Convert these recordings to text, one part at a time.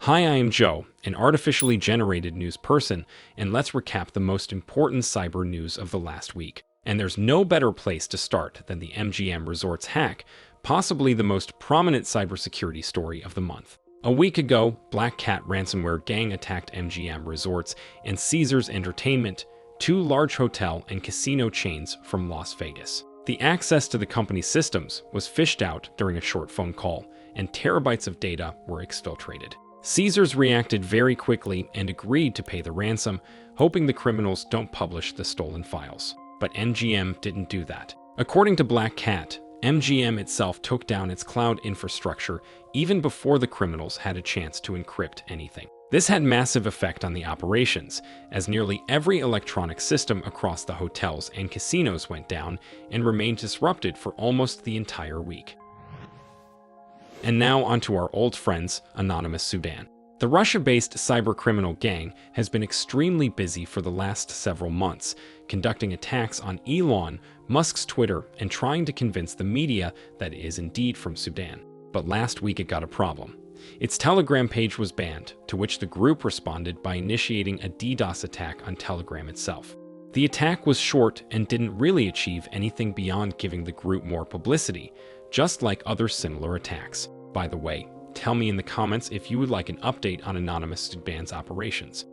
Hi, I am Joe, an artificially generated news person, and let's recap the most important cyber news of the last week. And there's no better place to start than the MGM Resorts Hack, possibly the most prominent cybersecurity story of the month. A week ago, Black Cat ransomware gang attacked MGM Resorts and Caesars Entertainment, two large hotel and casino chains from Las Vegas. The access to the company's systems was fished out during a short phone call, and terabytes of data were exfiltrated. Caesars reacted very quickly and agreed to pay the ransom, hoping the criminals don't publish the stolen files. But MGM didn't do that. According to Black Cat, MGM itself took down its cloud infrastructure even before the criminals had a chance to encrypt anything. This had massive effect on the operations, as nearly every electronic system across the hotels and casinos went down and remained disrupted for almost the entire week. And now onto our old friends, Anonymous Sudan. The Russia-based cybercriminal gang has been extremely busy for the last several months, conducting attacks on Elon Musk's Twitter and trying to convince the media that it is indeed from Sudan. But last week it got a problem. Its Telegram page was banned, to which the group responded by initiating a DDoS attack on Telegram itself. The attack was short and didn't really achieve anything beyond giving the group more publicity, just like other similar attacks. By the way, tell me in the comments if you would like an update on Anonymous Sudan's operations.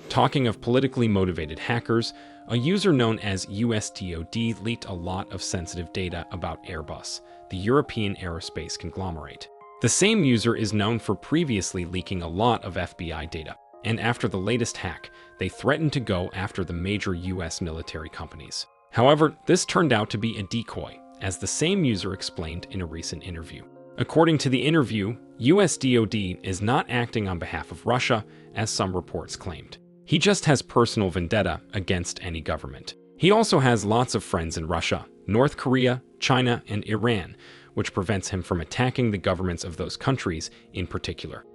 Talking of politically motivated hackers, a user known as USDOD leaked a lot of sensitive data about Airbus, the European aerospace conglomerate. The same user is known for previously leaking a lot of FBI data, and after the latest hack, they threatened to go after the major US military companies. However, this turned out to be a decoy, as the same user explained in a recent interview. According to the interview, USDOD is not acting on behalf of Russia, as some reports claimed. He just has personal vendetta against any government. He also has lots of friends in Russia, North Korea, China, and Iran, which prevents him from attacking the governments of those countries in particular.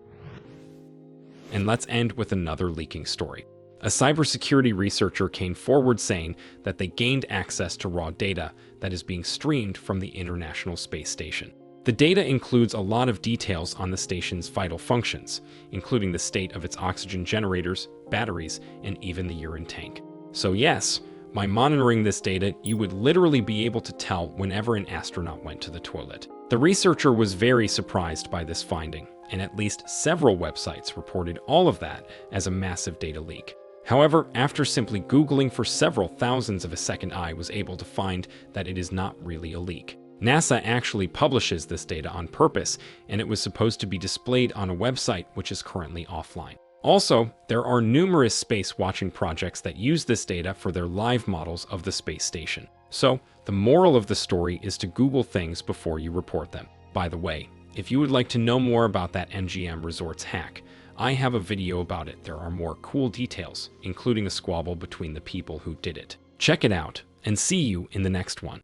And let's end with another leaking story. A cybersecurity researcher came forward saying that they gained access to raw data that is being streamed from the International Space Station. The data includes a lot of details on the station's vital functions, including the state of its oxygen generators, batteries, and even the urine tank. So yes, by monitoring this data, you would literally be able to tell whenever an astronaut went to the toilet. The researcher was very surprised by this finding, and at least several websites reported all of that as a massive data leak. However, after simply Googling for several thousands of a second, I was able to find that it is not really a leak. NASA actually publishes this data on purpose, and it was supposed to be displayed on a website which is currently offline. Also, there are numerous space watching projects that use this data for their live models of the space station. So, the moral of the story is to Google things before you report them. By the way, if you would like to know more about that MGM Resorts hack, I have a video about it. There are more cool details, including a squabble between the people who did it. Check it out, and see you in the next one.